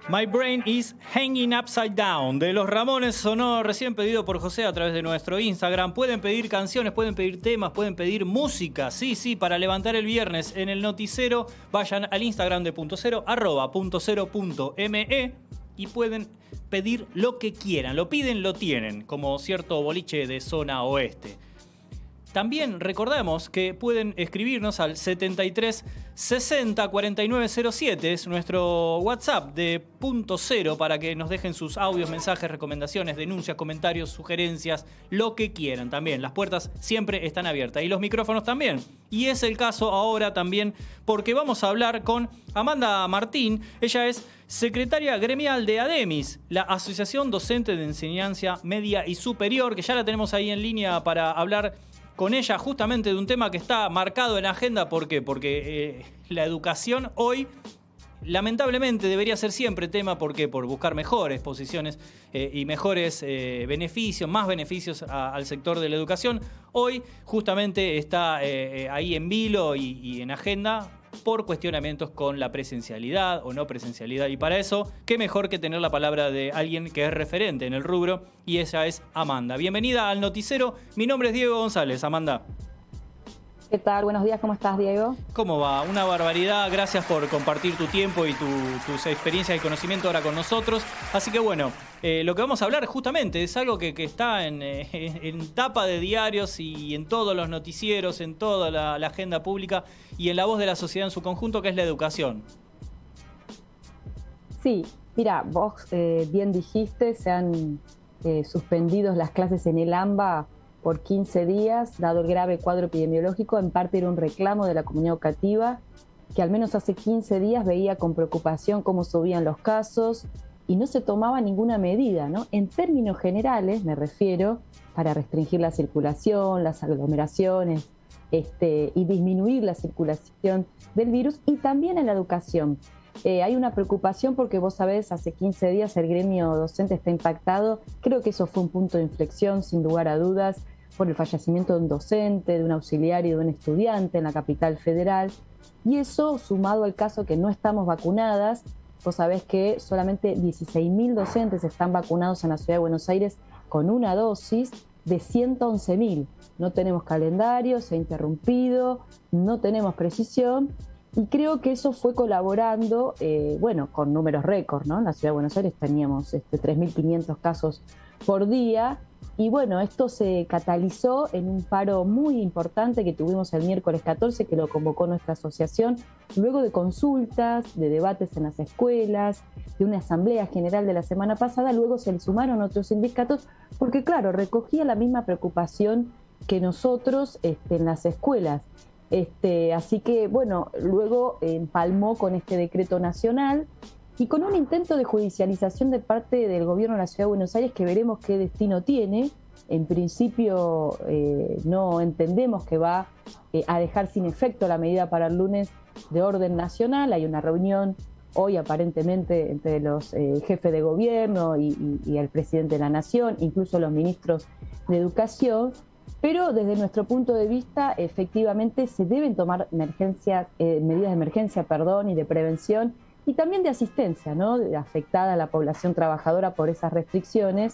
My Brain is Hanging Upside Down, de Los Ramones, sonó recién pedido por José a través de nuestro Instagram. Pueden pedir canciones, pueden pedir temas, pueden pedir música. Sí, para levantar el viernes en el Noticero, vayan al Instagram de Punto Cero, @puntocero.me, y pueden pedir lo que quieran. Lo piden, lo tienen, como cierto boliche de zona oeste. También recordamos que pueden escribirnos al 73 60 49 07, es nuestro WhatsApp de Punto Cero, para que nos dejen sus audios, mensajes, recomendaciones, denuncias, comentarios, sugerencias, lo que quieran. También las puertas siempre están abiertas y los micrófonos también. Y es el caso ahora también porque vamos a hablar con Amanda Martín. Ella es secretaria gremial de ADEMIS, la Asociación Docente de Enseñanza Media y Superior, que ya la tenemos ahí en línea para hablar con ella justamente de un tema que está marcado en la agenda. ¿Por qué? Porque la educación hoy, lamentablemente, debería ser siempre tema. ¿Por qué? Por buscar mejores posiciones y mejores beneficios, más beneficios al sector de la educación. Hoy justamente está ahí en vilo y en agenda por cuestionamientos con la presencialidad o no presencialidad. Y para eso, qué mejor que tener la palabra de alguien que es referente en el rubro, y ella es Amanda. Bienvenida al Noticero. Mi nombre es Diego González. Amanda. ¿Qué tal? Buenos días, ¿cómo estás, Diego? ¿Cómo va? Una barbaridad. Gracias por compartir tu tiempo y tus experiencias y conocimiento ahora con nosotros. Así que bueno, lo que vamos a hablar justamente es algo que está en tapa de diarios y en todos los noticieros, en toda la agenda pública y en la voz de la sociedad en su conjunto, que es la educación. Sí, mira, vos bien dijiste, se han suspendido las clases en el AMBA por 15 días, dado el grave cuadro epidemiológico. En parte era un reclamo de la comunidad educativa, que al menos hace 15 días veía con preocupación cómo subían los casos y no se tomaba ninguna medida, ¿no? En términos generales, me refiero, para restringir la circulación, las aglomeraciones y disminuir la circulación del virus, y también en la educación. Hay una preocupación porque vos sabés, hace 15 días el gremio docente está impactado. Creo que eso fue un punto de inflexión, sin lugar a dudas, por el fallecimiento de un docente, de un auxiliar y de un estudiante en la capital federal. Y eso, sumado al caso que no estamos vacunadas, vos sabés que solamente 16.000 docentes están vacunados en la ciudad de Buenos Aires con una dosis de 111.000. No tenemos calendario, se ha interrumpido, no tenemos precisión. Y creo que eso fue colaborando, con números récord, ¿no? En la ciudad de Buenos Aires teníamos 3.500 casos por día. Y bueno, esto se catalizó en un paro muy importante que tuvimos el miércoles 14, que lo convocó nuestra asociación, luego de consultas, de debates en las escuelas, de una asamblea general de la semana pasada. Luego se le sumaron otros sindicatos, porque claro, recogía la misma preocupación que nosotros en las escuelas. Así que, bueno, luego empalmó con este decreto nacional y con un intento de judicialización de parte del gobierno de la Ciudad de Buenos Aires, que veremos qué destino tiene. En principio no entendemos que va a dejar sin efecto la medida para el lunes de orden nacional. Hay una reunión hoy aparentemente entre los jefes de gobierno y el presidente de la Nación, incluso los ministros de Educación. Pero desde nuestro punto de vista, efectivamente, se deben tomar medidas de emergencia, y de prevención y también de asistencia, ¿no? Afectada a la población trabajadora por esas restricciones,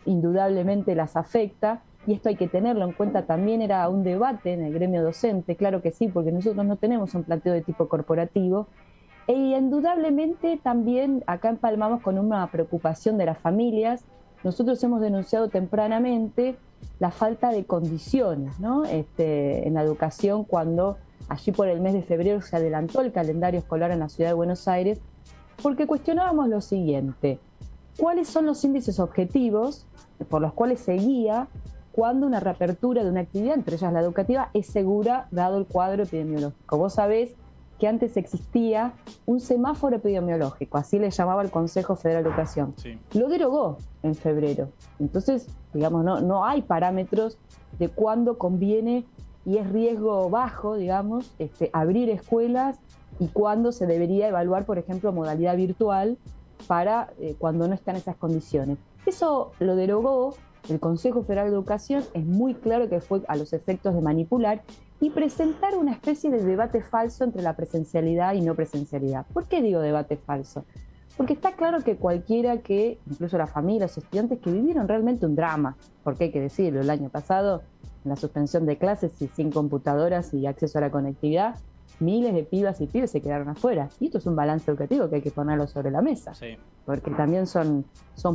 indudablemente las afecta, y esto hay que tenerlo en cuenta. También era un debate en el gremio docente, claro que sí, porque nosotros no tenemos un planteo de tipo corporativo, e indudablemente también acá empalmamos con una preocupación de las familias. Nosotros hemos denunciado tempranamente la falta de condiciones, ¿no? En la educación, cuando allí por el mes de febrero se adelantó el calendario escolar en la ciudad de Buenos Aires, porque cuestionábamos lo siguiente: ¿cuáles son los índices objetivos por los cuales se guía cuando una reapertura de una actividad, entre ellas la educativa, es segura dado el cuadro epidemiológico? Vos sabés que antes existía un semáforo epidemiológico, así le llamaba el Consejo Federal de Educación. Sí. Lo derogó en febrero. Entonces, digamos, no hay parámetros de cuándo conviene y es riesgo bajo, digamos, abrir escuelas, y cuándo se debería evaluar, por ejemplo, modalidad virtual para cuando no están esas condiciones. Eso lo derogó el Consejo Federal de Educación. Es muy claro que fue a los efectos de manipular y presentar una especie de debate falso entre la presencialidad y no presencialidad. ¿Por qué digo debate falso? Porque está claro que cualquiera que, incluso las familias, los estudiantes que vivieron realmente un drama, porque hay que decirlo, el año pasado, en la suspensión de clases y sin computadoras y acceso a la conectividad, miles de pibas y pibes se quedaron afuera. Y esto es un balance educativo que hay que ponerlo sobre la mesa, Sí. porque también son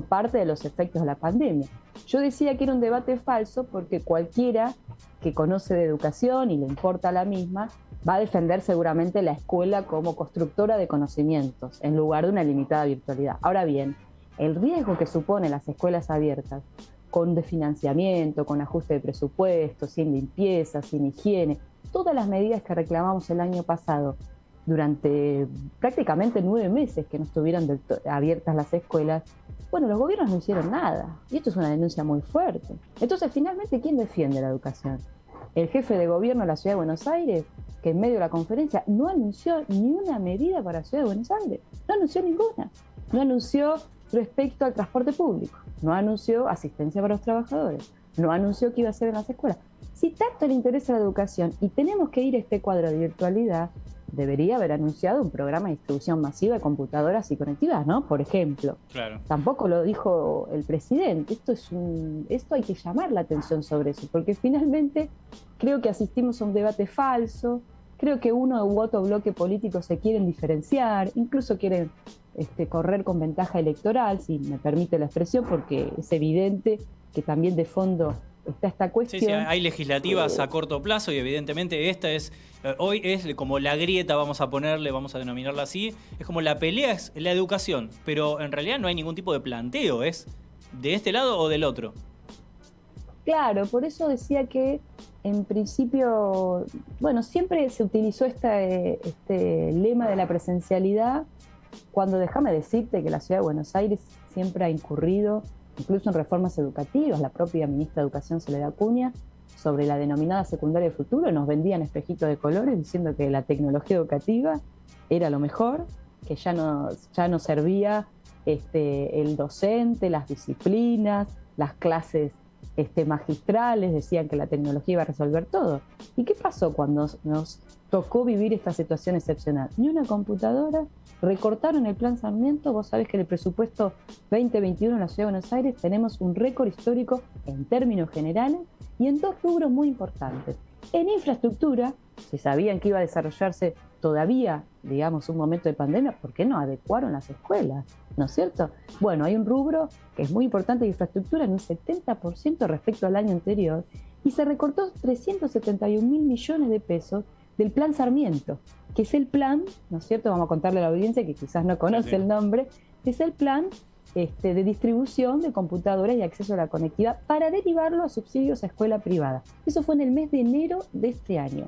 parte de los efectos de la pandemia. Yo decía que era un debate falso porque cualquiera que conoce de educación y le importa la misma, va a defender seguramente la escuela como constructora de conocimientos, en lugar de una limitada virtualidad. Ahora bien, el riesgo que suponen las escuelas abiertas, con desfinanciamiento, con ajuste de presupuesto, sin limpieza, sin higiene, todas las medidas que reclamamos el año pasado, durante prácticamente 9 meses que no estuvieron abiertas las escuelas, bueno, los gobiernos no hicieron nada. Y esto es una denuncia muy fuerte. Entonces, finalmente, ¿quién defiende la educación? El jefe de gobierno de la Ciudad de Buenos Aires, que en medio de la conferencia no anunció ni una medida para la Ciudad de Buenos Aires. No anunció ninguna. No anunció respecto al transporte público. No anunció asistencia para los trabajadores. No anunció qué iba a hacer en las escuelas. Si tanto le interesa la educación y tenemos que ir a este cuadro de virtualidad, debería haber anunciado un programa de distribución masiva de computadoras y conectividad, ¿no? Por ejemplo. Claro. Tampoco lo dijo el presidente. Esto hay que llamar la atención sobre eso, porque finalmente creo que asistimos a un debate falso. Creo que uno u otro bloque político se quieren diferenciar, incluso quieren correr con ventaja electoral, si me permite la expresión, porque es evidente que también de fondo está esta cuestión. Sí, hay legislativas a corto plazo y evidentemente esta es, hoy es como la grieta, vamos a denominarla así, es como la pelea es la educación, pero en realidad no hay ningún tipo de planteo, es de este lado o del otro. Claro, por eso decía que en principio, bueno, siempre se utilizó este lema de la presencialidad, cuando déjame decirte que la Ciudad de Buenos Aires siempre ha incurrido, incluso en reformas educativas, la propia ministra de Educación, Soledad Acuña, sobre la denominada secundaria de futuro, nos vendían espejitos de colores diciendo que la tecnología educativa era lo mejor, que ya no servía el docente, las disciplinas, las clases magistrales, decían que la tecnología iba a resolver todo. ¿Y qué pasó cuando nos tocó vivir esta situación excepcional? Ni una computadora, recortaron el plan Sarmiento. Vos sabés que en el presupuesto 2021 en la Ciudad de Buenos Aires tenemos un récord histórico en términos generales y en 2 rubros muy importantes. En infraestructura, si sabían que iba a desarrollarse todavía, digamos, un momento de pandemia, ¿por qué no adecuaron las escuelas? ¿No es cierto? Bueno, hay un rubro que es muy importante de infraestructura en un 70% respecto al año anterior y se recortó 371.000 millones de pesos del plan Sarmiento, que es el plan, ¿no es cierto? Vamos a contarle a la audiencia que quizás no conoce el nombre, es el plan de distribución de computadoras y acceso a la conectividad para derivarlo a subsidios a escuela privada. Eso fue en el mes de enero de este año.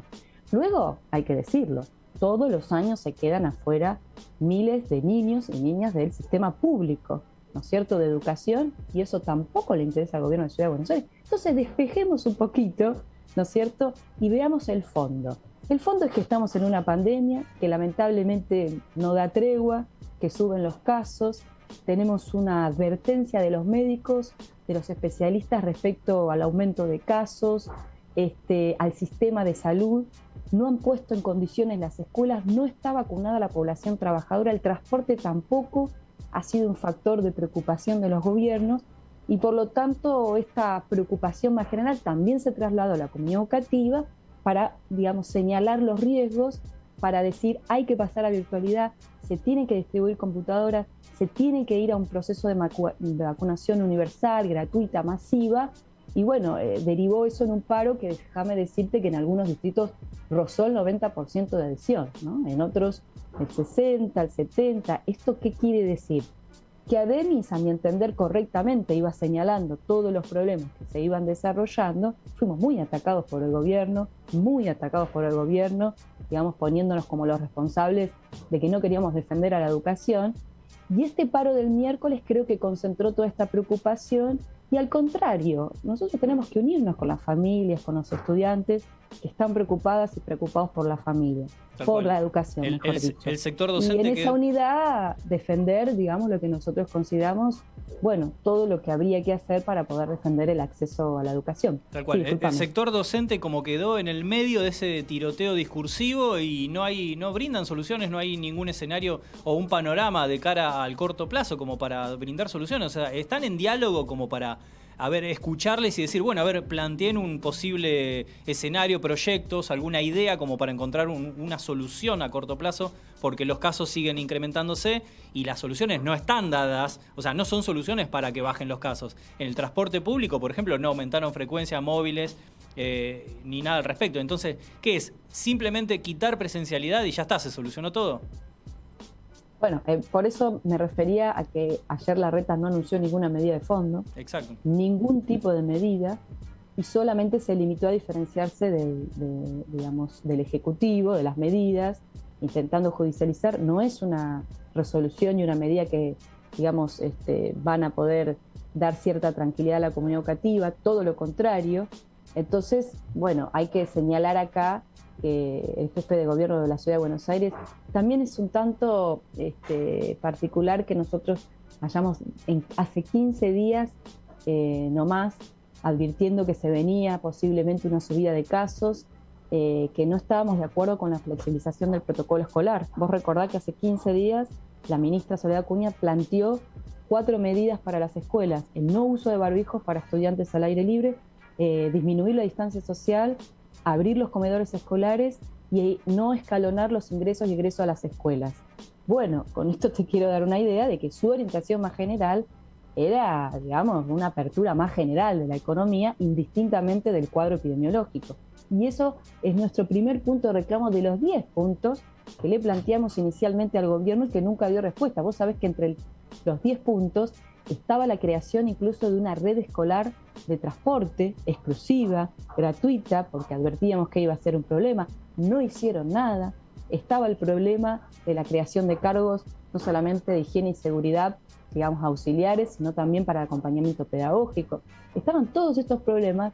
Luego, hay que decirlo, todos los años se quedan afuera miles de niños y niñas del sistema público, ¿no es cierto?, de educación, y eso tampoco le interesa al gobierno de Ciudad de Buenos Aires. Entonces despejemos un poquito, ¿no es cierto?, y veamos el fondo. El fondo es que estamos en una pandemia que lamentablemente no da tregua, que suben los casos, tenemos una advertencia de los médicos, de los especialistas respecto al aumento de casos, al sistema de salud. No han puesto en condiciones las escuelas, no está vacunada la población trabajadora, el transporte tampoco ha sido un factor de preocupación de los gobiernos y por lo tanto esta preocupación más general también se trasladó a la comunidad educativa para, digamos, señalar los riesgos, para decir hay que pasar a virtualidad, se tienen que distribuir computadoras, se tiene que ir a un proceso de vacunación universal, gratuita, masiva. Y bueno, derivó eso en un paro que déjame decirte que en algunos distritos rozó el 90% de adhesión, ¿no? En otros el 60, el 70. ¿Esto qué quiere decir? Que Ademis, a mi entender correctamente, iba señalando todos los problemas que se iban desarrollando. Fuimos muy atacados por el gobierno, digamos, poniéndonos como los responsables de que no queríamos defender a la educación. Y este paro del miércoles creo que concentró toda esta preocupación. Y al contrario, nosotros tenemos que unirnos con las familias, con los estudiantes que están preocupadas y preocupados por la familia, por la educación, mejor dicho. El sector docente. Y en esa unidad defender, digamos, lo que nosotros consideramos, bueno, todo lo que habría que hacer para poder defender el acceso a la educación. Tal cual. Sí, el sector docente como quedó en el medio de ese tiroteo discursivo y no brindan soluciones, no hay ningún escenario o un panorama de cara al corto plazo como para brindar soluciones. O sea, están en diálogo como para escucharles y decir, bueno, planteen un posible escenario, proyectos, alguna idea como para encontrar una solución a corto plazo, porque los casos siguen incrementándose y las soluciones no están dadas, o sea, no son soluciones para que bajen los casos. En el transporte público, por ejemplo, no aumentaron frecuencias móviles ni nada al respecto. Entonces, ¿qué es? Simplemente quitar presencialidad y ya está, se solucionó todo. Bueno, por eso me refería a que ayer Larreta no anunció ninguna medida de fondo. Exacto. Ningún tipo de medida, y solamente se limitó a diferenciarse del Ejecutivo, de las medidas, intentando judicializar. No es una resolución y una medida que, digamos, van a poder dar cierta tranquilidad a la comunidad educativa, todo lo contrario. Entonces, bueno, hay que señalar acá que el jefe de gobierno de la Ciudad de Buenos Aires también es un tanto particular que nosotros hayamos hace 15 días nomás advirtiendo que se venía posiblemente una subida de casos, que no estábamos de acuerdo con la flexibilización del protocolo escolar. Vos recordás que hace 15 días la ministra Soledad Acuña planteó 4 medidas para las escuelas: el no uso de barbijos para estudiantes al aire libre, disminuir la distancia social, abrir los comedores escolares y no escalonar los ingresos y egresos a las escuelas. Bueno, con esto te quiero dar una idea de que su orientación más general era, digamos, una apertura más general de la economía, indistintamente del cuadro epidemiológico. Y eso es nuestro primer punto de reclamo de los 10 puntos que le planteamos inicialmente al gobierno y que nunca dio respuesta. Vos sabés que entre los 10 puntos estaba la creación incluso de una red escolar de transporte exclusiva, gratuita, porque advertíamos que iba a ser un problema. No hicieron nada. Estaba el problema de la creación de cargos, no solamente de higiene y seguridad, digamos, auxiliares, sino también para acompañamiento pedagógico. Estaban todos estos problemas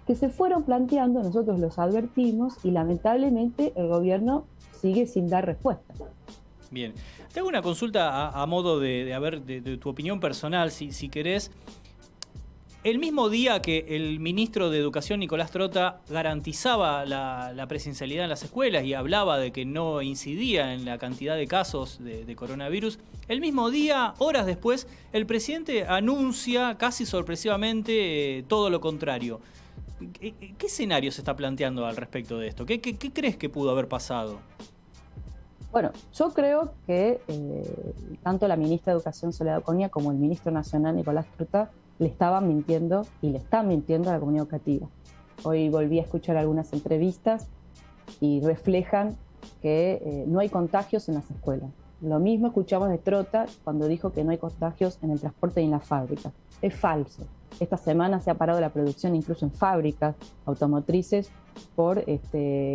que se fueron planteando, nosotros los advertimos y lamentablemente el gobierno sigue sin dar respuesta. Bien. Te hago una consulta a modo de tu opinión personal, si querés. El mismo día que el ministro de Educación, Nicolás Trota, garantizaba la presencialidad en las escuelas y hablaba de que no incidía en la cantidad de casos de coronavirus, el mismo día, horas después, el presidente anuncia casi sorpresivamente todo lo contrario. ¿Qué escenario se está planteando al respecto de esto? ¿Qué crees que pudo haber pasado? Bueno, yo creo que tanto la ministra de Educación, Soledad Acuña, como el ministro nacional, Nicolás Trota, le estaban mintiendo y le están mintiendo a la comunidad educativa. Hoy volví a escuchar algunas entrevistas y reflejan que no hay contagios en las escuelas. Lo mismo escuchamos de Trota cuando dijo que no hay contagios en el transporte y en las fábricas. Es falso. Esta semana se ha parado la producción incluso en fábricas automotrices por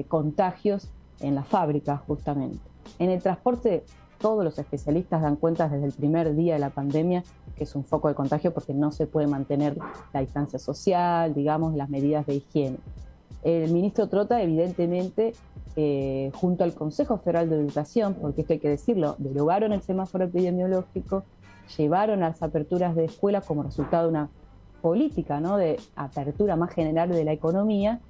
contagios en las fábricas justamente. En el transporte, todos los especialistas dan cuenta desde el primer día de la pandemia que es un foco de contagio porque no se puede mantener la distancia social, digamos, las medidas de higiene. El ministro Trota, evidentemente, junto al Consejo Federal de Educación, porque esto hay que decirlo, derogaron el semáforo epidemiológico, llevaron a las aperturas de escuelas como resultado de una política, ¿no?, de apertura más general de la economía,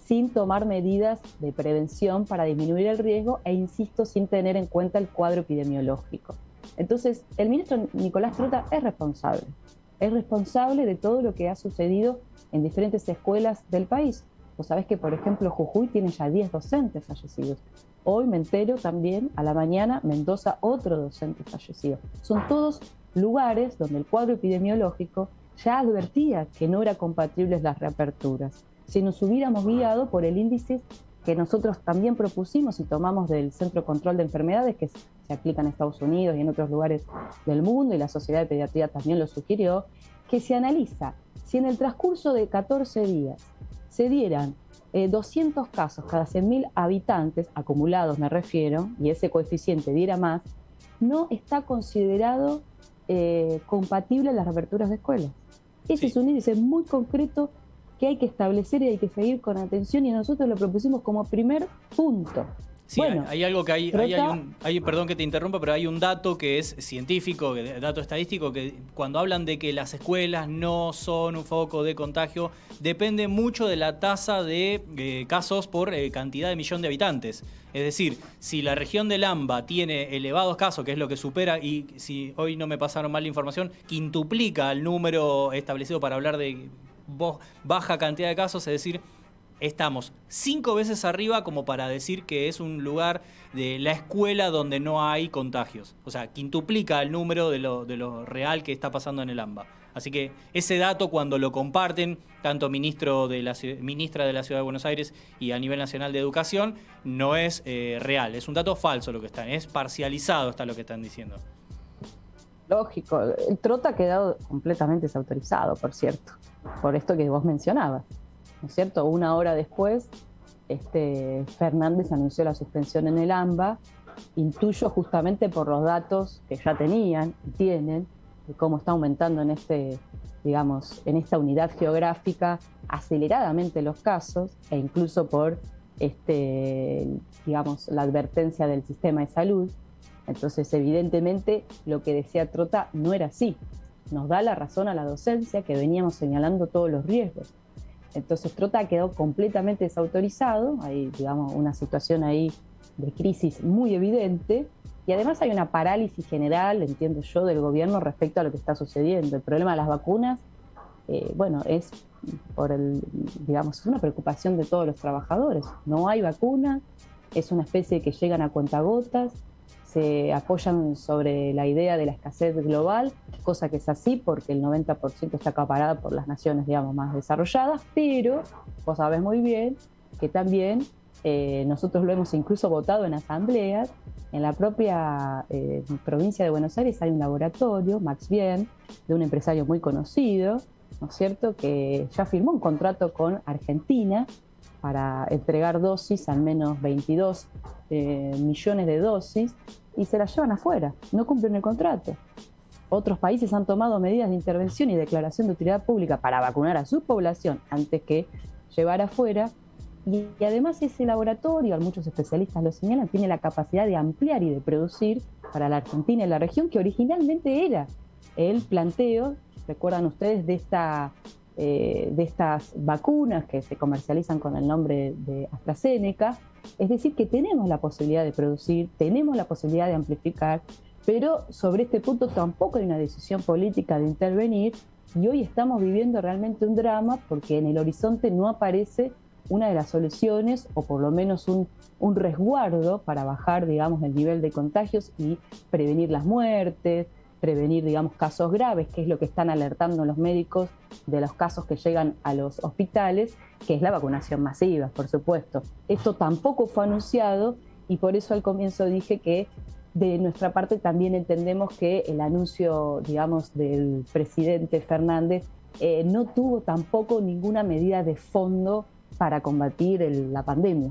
sin tomar medidas de prevención para disminuir el riesgo e, insisto, sin tener en cuenta el cuadro epidemiológico. Entonces, el ministro Nicolás Trota es responsable de todo lo que ha sucedido en diferentes escuelas del país. Vos sabés que, por ejemplo, Jujuy tiene ya 10 docentes fallecidos. Hoy me entero también, a la mañana, Mendoza, otro docente fallecido. Son todos lugares donde el cuadro epidemiológico ya advertía que no eran compatibles las reaperturas. Si nos hubiéramos guiado por el índice que nosotros también propusimos y tomamos del Centro de Control de Enfermedades, que se aplica en Estados Unidos y en otros lugares del mundo, y la Sociedad de Pediatría también lo sugirió, que se analiza si en el transcurso de 14 días se dieran 200 casos cada 100.000 habitantes, acumulados me refiero, y ese coeficiente diera más, no está considerado compatible las reaperturas de escuelas. Ese es un índice muy concreto que hay que establecer y hay que seguir con atención, y nosotros lo propusimos como primer punto. Sí, bueno, hay algo que perdón que te interrumpa, pero hay un dato que es científico, dato estadístico, que cuando hablan de que las escuelas no son un foco de contagio, depende mucho de la tasa de casos por cantidad de millón de habitantes. Es decir, si la región del AMBA tiene elevados casos, que es lo que supera, y si hoy no me pasaron mal la información, quintuplica el número establecido para hablar de baja cantidad de casos, es decir, estamos 5 veces arriba como para decir que es un lugar de la escuela donde no hay contagios. O sea, quintuplica el número de lo real que está pasando en el AMBA. Así que ese dato, cuando lo comparten tanto ministra de la Ciudad de Buenos Aires y a nivel nacional de educación, no es real. Es un dato falso lo que están, es parcializado está lo que están diciendo. Lógico, el Trota ha quedado completamente desautorizado, por cierto, por esto que vos mencionabas. ¿No es cierto? Una hora después, Fernández anunció la suspensión en el AMBA, intuyo justamente por los datos que ya tenían y tienen, de cómo está aumentando en en esta unidad geográfica aceleradamente los casos, e incluso por la advertencia del sistema de salud. Entonces, evidentemente, lo que decía Trota no era así. Nos da la razón a la docencia, que veníamos señalando todos los riesgos. Entonces Trota ha quedado completamente desautorizado, hay una situación ahí de crisis muy evidente, y además hay una parálisis general, entiendo yo, del gobierno respecto a lo que está sucediendo. El problema de las vacunas, es una preocupación de todos los trabajadores. No hay vacunas, es una especie que llegan a cuentagotas, se apoyan sobre la idea de la escasez global, cosa que es así porque el 90% está acaparada por las naciones, más desarrolladas, pero vos sabés muy bien que también nosotros lo hemos incluso votado en asambleas. En la propia provincia de Buenos Aires hay un laboratorio, Max Bien, de un empresario muy conocido, ¿no es cierto?, que ya firmó un contrato con Argentina para entregar dosis, al menos 22 millones de dosis, y se las llevan afuera, no cumplen el contrato. Otros países han tomado medidas de intervención y declaración de utilidad pública para vacunar a su población antes que llevar afuera, y además ese laboratorio, muchos especialistas lo señalan, tiene la capacidad de ampliar y de producir para la Argentina y la región, que originalmente era el planteo, recuerdan ustedes, de estas vacunas que se comercializan con el nombre de AstraZeneca. Es decir, que tenemos la posibilidad de producir, tenemos la posibilidad de amplificar, pero sobre este punto tampoco hay una decisión política de intervenir, y hoy estamos viviendo realmente un drama porque en el horizonte no aparece una de las soluciones, o por lo menos un resguardo para bajar, el nivel de contagios y prevenir las muertes, prevenir, casos graves, que es lo que están alertando los médicos de los casos que llegan a los hospitales, que es la vacunación masiva, por supuesto. Esto tampoco fue anunciado, y por eso al comienzo dije que de nuestra parte también entendemos que el anuncio, del presidente Fernández no tuvo tampoco ninguna medida de fondo para combatir la pandemia.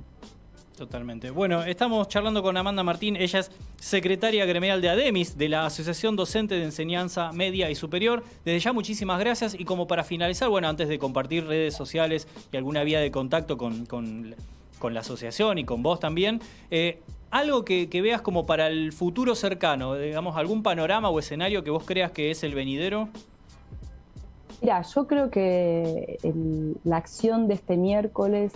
Totalmente. Bueno, estamos charlando con Amanda Martín, ella es secretaria gremial de ADEMIS, de la Asociación Docente de Enseñanza Media y Superior. Desde ya, muchísimas gracias, y como para finalizar, antes de compartir redes sociales y alguna vía de contacto con la asociación y con vos también, algo que veas como para el futuro cercano, algún panorama o escenario que vos creas que es el venidero. Mira, yo creo que la acción de este miércoles,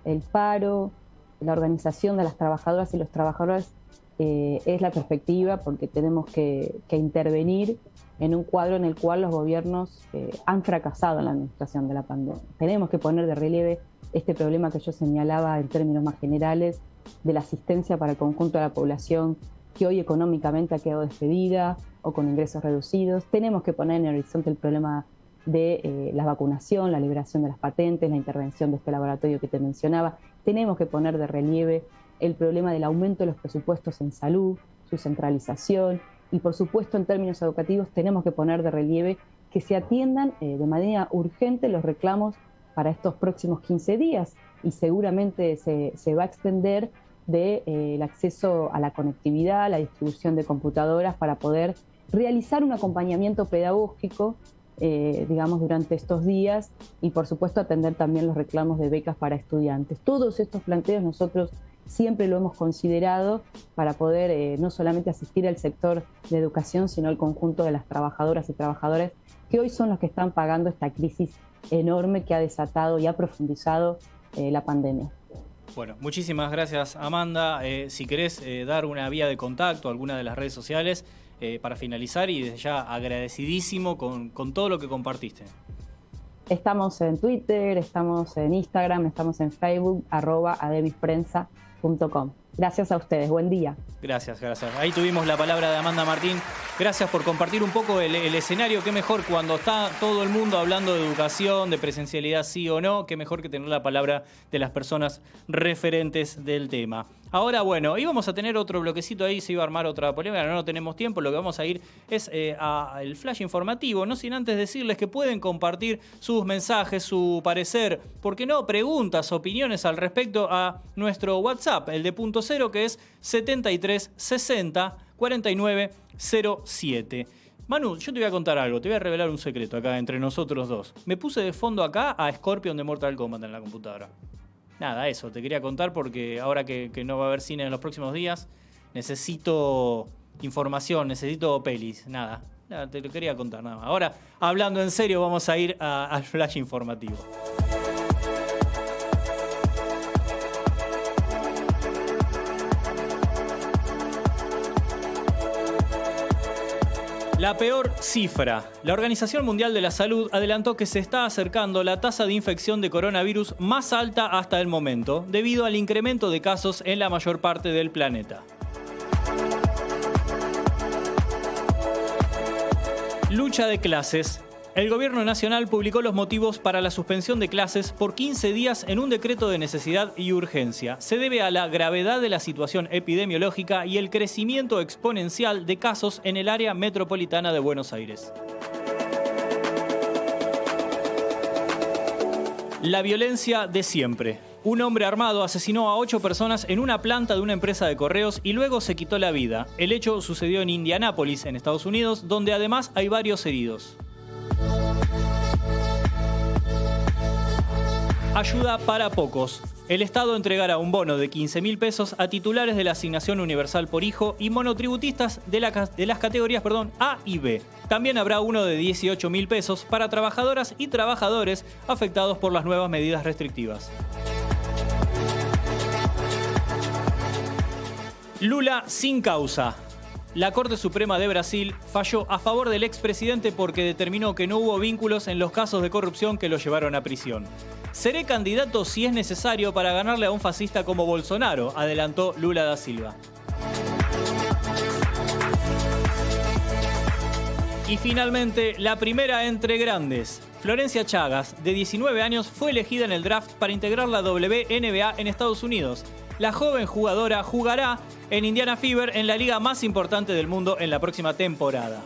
el paro, la organización de las trabajadoras y los trabajadores, es la perspectiva, porque tenemos que intervenir en un cuadro en el cual los gobiernos han fracasado en la administración de la pandemia. Tenemos que poner de relieve este problema que yo señalaba en términos más generales, de la asistencia para el conjunto de la población que hoy económicamente ha quedado despedida o con ingresos reducidos. Tenemos que poner en el horizonte el problema de la vacunación, la liberación de las patentes, la intervención de este laboratorio que te mencionaba. Tenemos que poner de relieve el problema del aumento de los presupuestos en salud, su centralización, y por supuesto en términos educativos tenemos que poner de relieve que se atiendan de manera urgente los reclamos para estos próximos 15 días, y seguramente se va a extender el acceso a la conectividad, la distribución de computadoras para poder realizar un acompañamiento pedagógico digamos, durante estos días, y por supuesto atender también los reclamos de becas para estudiantes. Todos estos planteos nosotros siempre lo hemos considerado para poder no solamente asistir al sector de educación, sino al conjunto de las trabajadoras y trabajadores que hoy son los que están pagando esta crisis enorme que ha desatado y ha profundizado la pandemia. Bueno, muchísimas gracias, Amanda. Si querés dar una vía de contacto a alguna de las redes sociales para finalizar, y desde ya agradecidísimo con todo lo que compartiste. Estamos en Twitter, estamos en Instagram, estamos en Facebook, @ademisprensa.com. Gracias a ustedes, buen día. Gracias. Ahí tuvimos la palabra de Amanda Martín. Gracias por compartir un poco el escenario. Qué mejor cuando está todo el mundo hablando de educación, de presencialidad sí o no, qué mejor que tener la palabra de las personas referentes del tema. Ahora, bueno, íbamos a tener otro bloquecito ahí, se iba a armar otra polémica, no tenemos tiempo, lo que vamos a ir es al flash informativo, no sin antes decirles que pueden compartir sus mensajes, su parecer, ¿por qué no? Preguntas, opiniones al respecto a nuestro WhatsApp, el de punto cero, que es 73 60 49 07. Manu, yo te voy a contar algo, te voy a revelar un secreto acá entre nosotros dos. Me puse de fondo acá a Scorpion de Mortal Kombat en la computadora. Nada, eso, te quería contar porque ahora que no va a haber cine en los próximos días, necesito información, necesito pelis, nada, te lo quería contar nada más. Ahora, hablando en serio, vamos a ir al flash informativo. La peor cifra. La Organización Mundial de la Salud adelantó que se está acercando la tasa de infección de coronavirus más alta hasta el momento, debido al incremento de casos en la mayor parte del planeta. Lucha de clases. El Gobierno Nacional publicó los motivos para la suspensión de clases por 15 días en un decreto de necesidad y urgencia. Se debe a la gravedad de la situación epidemiológica y el crecimiento exponencial de casos en el área metropolitana de Buenos Aires. La violencia de siempre. Un hombre armado asesinó a 8 personas en una planta de una empresa de correos y luego se quitó la vida. El hecho sucedió en Indianápolis, en Estados Unidos, donde además hay varios heridos. Ayuda para pocos. El Estado entregará un bono de 15.000 pesos a titulares de la Asignación Universal por Hijo y monotributistas de las categorías A y B. También habrá uno de 18.000 pesos para trabajadoras y trabajadores afectados por las nuevas medidas restrictivas. Lula sin causa. La Corte Suprema de Brasil falló a favor del expresidente porque determinó que no hubo vínculos en los casos de corrupción que lo llevaron a prisión. Seré candidato si es necesario para ganarle a un fascista como Bolsonaro, adelantó Lula da Silva. Y finalmente, la primera entre grandes. Florencia Chagas, de 19 años, fue elegida en el draft para integrar la WNBA en Estados Unidos. La joven jugadora jugará en Indiana Fever en la liga más importante del mundo en la próxima temporada.